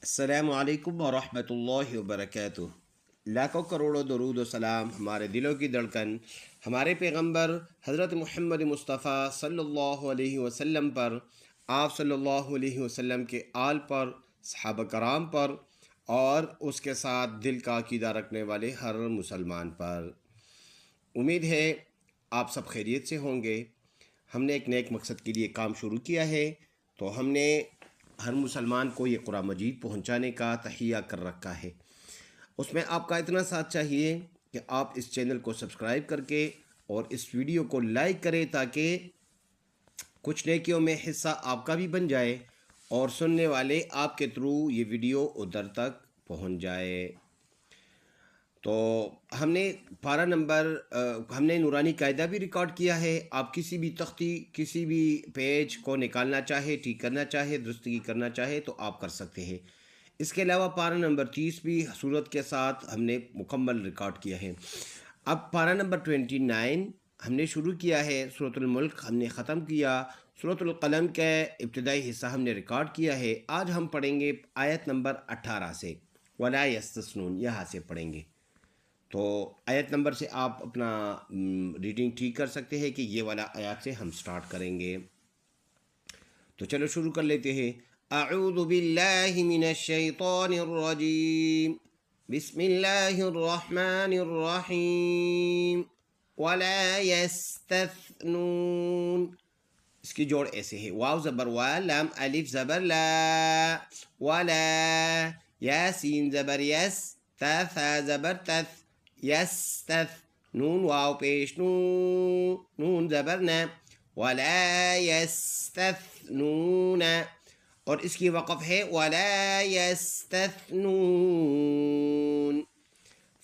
السلام علیکم ورحمۃ اللہ وبرکاتہ۔ لاکھوں کروڑوں درود و سلام ہمارے دلوں کی دھڑکن ہمارے پیغمبر حضرت محمد مصطفیٰ صلی اللہ علیہ وسلم پر، آپ صلی اللہ علیہ وسلم کے آل پر، صحابہ کرام پر اور اس کے ساتھ دل کا عقیدہ رکھنے والے ہر مسلمان پر۔ امید ہے آپ سب خیریت سے ہوں گے۔ ہم نے ایک نیک مقصد کے لیے کام شروع کیا ہے، تو ہم نے ہر مسلمان کو یہ قرآن مجید پہنچانے کا تہیہ کر رکھا ہے۔ اس میں آپ کا اتنا ساتھ چاہیے کہ آپ اس چینل کو سبسکرائب کر کے اور اس ویڈیو کو لائک کریں، تاکہ کچھ نیکیوں میں حصہ آپ کا بھی بن جائے اور سننے والے آپ کے تھرو یہ ویڈیو ادھر تک پہنچ جائے۔ تو ہم نے پارہ نمبر ہم نے نورانی قاعدہ بھی ریکارڈ کیا ہے۔ آپ کسی بھی تختی، کسی بھی پیج کو نکالنا چاہے، ٹھیک کرنا چاہے، درستگی کرنا چاہے تو آپ کر سکتے ہیں۔ اس کے علاوہ پارہ نمبر 30 بھی صورت کے ساتھ ہم نے مکمل ریکارڈ کیا ہے۔ اب پارہ نمبر 29 ہم نے شروع کیا ہے۔ سورۃ الملک ہم نے ختم کیا۔ سورۃ القلم کا ابتدائی حصہ ہم نے ریکارڈ کیا ہے۔ آج ہم پڑھیں گے آیت نمبر 18 سے، وَلَا يَسْتَثْنُونَ، یہاں سے پڑھیں گے۔ تو آیت نمبر سے آپ اپنا ریڈنگ ٹھیک کر سکتے ہیں کہ یہ والا آیات سے ہم سٹارٹ کریں گے۔ تو چلو شروع کر لیتے ہیں۔ اعوذ باللہ من الشیطان الرجیم، بسم اللہ الرحمن الرحیم، ولا یستثنون۔ اس کی جوڑ ایسے ہے، واو زبر وا، لام الف زبر لا، ولا، یا سین زبر یس، تا ثا زبر تث، یستث، نون واو پیش نون، نون زبر نا، ولا یستثنون، اور اس کی وقف ہے ولا یستثنون۔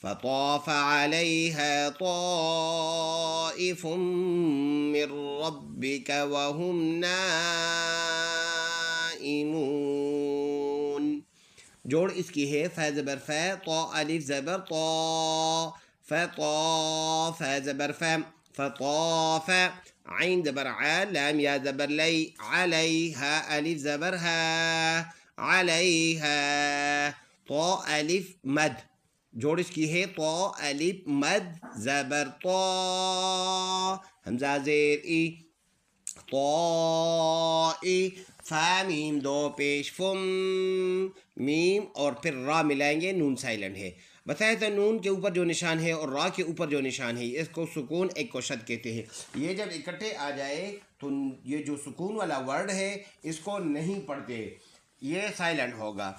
فطاف عليها طائف من ربك وهم نائمون۔ جوڑ اس کی ہے، فا زبر فا، طا الف زبر طا، فطا، فا زبر فا، فطاف، عین زبر ع، لام یا زبر لی، علیہا الف زبر ہا، علیہا، طا الف مد، جوڑ اس کی ہے طا الف مد زبر طا، حمزہ زیر ای، طائی، فا میم دو پیش فم، میم اور پھر را ملائیں گے، نون سائلنٹ ہے۔ بتایا تھا نون کے اوپر جو نشان ہے اور را کے اوپر جو نشان ہے، اس کو سکون، ایک کو شد کہتے ہیں۔ یہ جب اکٹھے آ جائے تو یہ جو سکون والا ورڈ ہے اس کو نہیں پڑھتے، یہ سائلنٹ ہوگا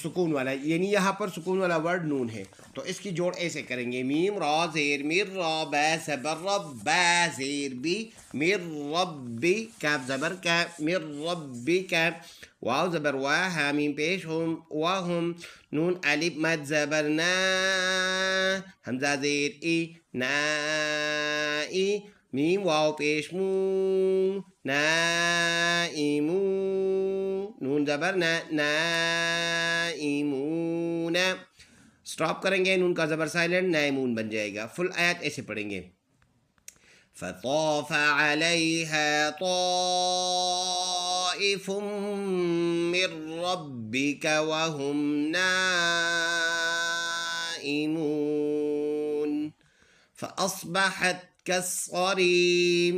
سکون والا، یعنی یہاں پر سکون والا ورڈ نون ہے۔ تو اس کی جوڑ ایسے کریں گے، میم را زیر میر را، با زبر رب، با زیر بی، میر ربی، کاف زبر کا، میر ربی کا، واو زبر وا، حامیم پیش ہم، واہم، نون الف مد زبر نا، حمزہ زیر ای، نائی، میم واو پیش مو، نائمو، نون زبر نا، نائمون۔ سٹاپ کریں گے، نون کا زبر سائلنٹ، نائمون بن جائے گا۔ فل آیت ایسے پڑھیں گے، فطاف علیہا طائف من ربک وهم نائمون، فأصبحت كالصريم،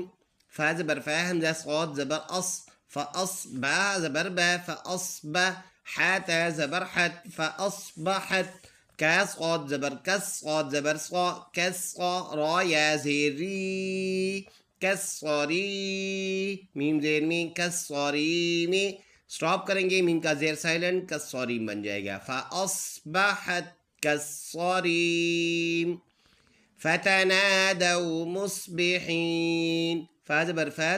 فا زبر فا، حمزہ صاد زبر اص، فأصبح زبر با، فأصبح، حتا زبر حت، فأصبحت، کاس صاد زبر کس، صاد زبر صا، کس صا، را یا زیر ری، کالصری، میم زیر میم، کالصریم، سٹاپ کریں گے، میم کا زیر سائلنٹ، کالصریم بن جائے گا، فأصبحت كالصريم، فتنادوا مصبحين، فا زبر فا،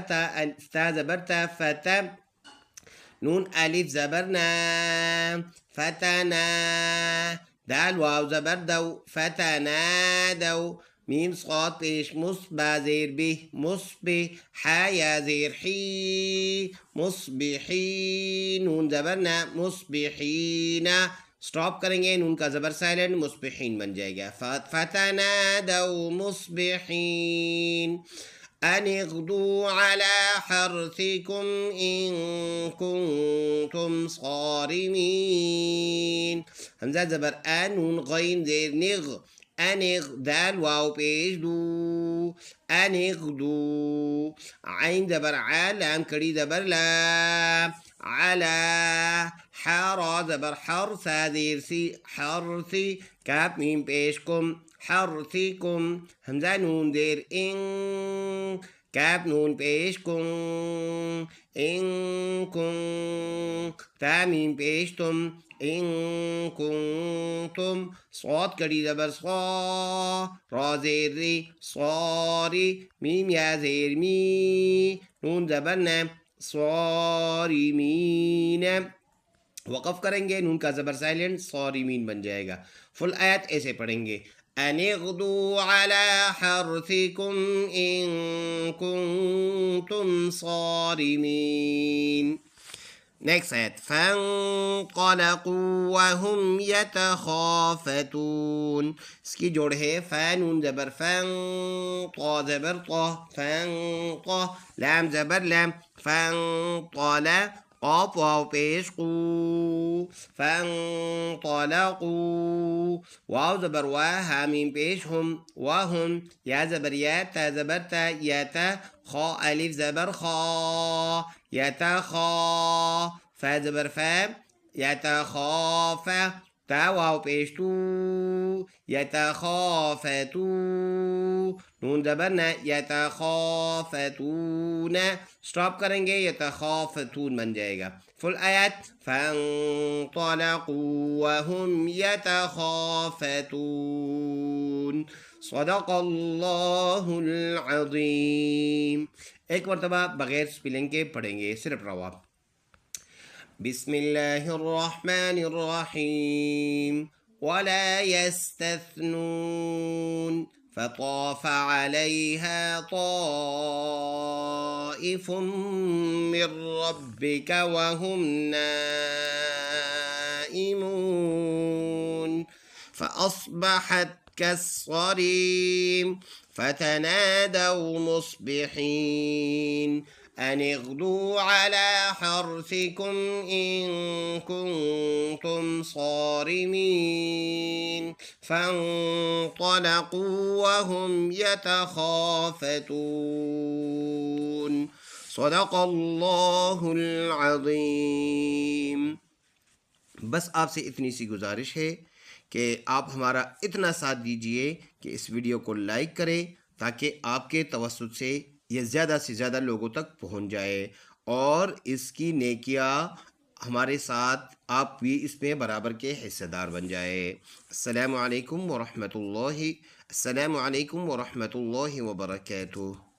تا زبر تا، فتا، نون الف زبر نا، فتنا، دال واو زبر دو، فتنادوا، میم صاد پیش مصبح زیر به، مصبح، حا یا زیر حی، مصبحین، نون زبر نا، مصبحین، سٹاپ کریں گے، نون کا زبر سائلنٹ، مصبحین بن جائے گا، فتنادوا مصبحین۔ أن اغدوا على حرثكم إن كنتم صارمين. حمزة زبر نون غين زير نغ. أنغ دال واو پیش دو. أنغدو. عين زبر لام کڑی زبر لا. على حرا زبر حر سا زير سي حرثي كاف ميم پیشكم حرثكم. حمزة نون زير إن كاف نون پیشكم إن كن. تا ميم پیشتم إن كنتم. صاد کڑی زبر صا. را زیر ری صاری. میم یا زیر می. نون زبر نام صارمین. وقف کریں گے نون کا زبر سائلنٹ صارمین بن جائے گا. فل آیت ایسے پڑھیں گے ان اغدوا على حرثكم ان كنتم صارمین. نیکسٹ آیت فانقلقوا وهم يتخافتون. اس کی جوڑ ہے فا نون زبر فان طا زبر طا فان طا لام زبر لام فانطلا قاف واو پیش قو فانطلقوا. واو زبر وا ہا میم پیش ہم وهم. یا زبر یا تا زبر تا یا تا خا الف زبر خا يتخا. فا زبر فا يتخافى. تا واو پیش تو يتخافتو. نون زبرنا يتخافتون. سٹاپ کریں گے يتخافتون بن جائے گا. فل آیت فانطلقوا وهم يتخافتون. صدق اللہ العظیم. ایک مرتبہ بغیر سپیلنگ کے پڑھیں گے صرف روا. بسم اللہ الرحمن الرحیم. ولا يستثنون فطاف عليها طائف من ربك وهم نائمون فأصبحت كالصريم فتنادوا مصبحين أن اغدوا على حرثكم إن كنتم صارمين فانطلقوا وهم يتخافتون. صدق اللہ العظیم. بس آپ سے اتنی سی گزارش ہے کہ آپ ہمارا اتنا ساتھ دیجئے کہ اس ویڈیو کو لائک کریں تاکہ آپ کے توسط سے یہ زیادہ سے زیادہ لوگوں تک پہنچ جائے اور اس کی نیکیاں ہمارے ساتھ آپ بھی اس میں برابر کے حصہ دار بن جائے. السلام علیکم ورحمۃ اللہ وبرکاتہ.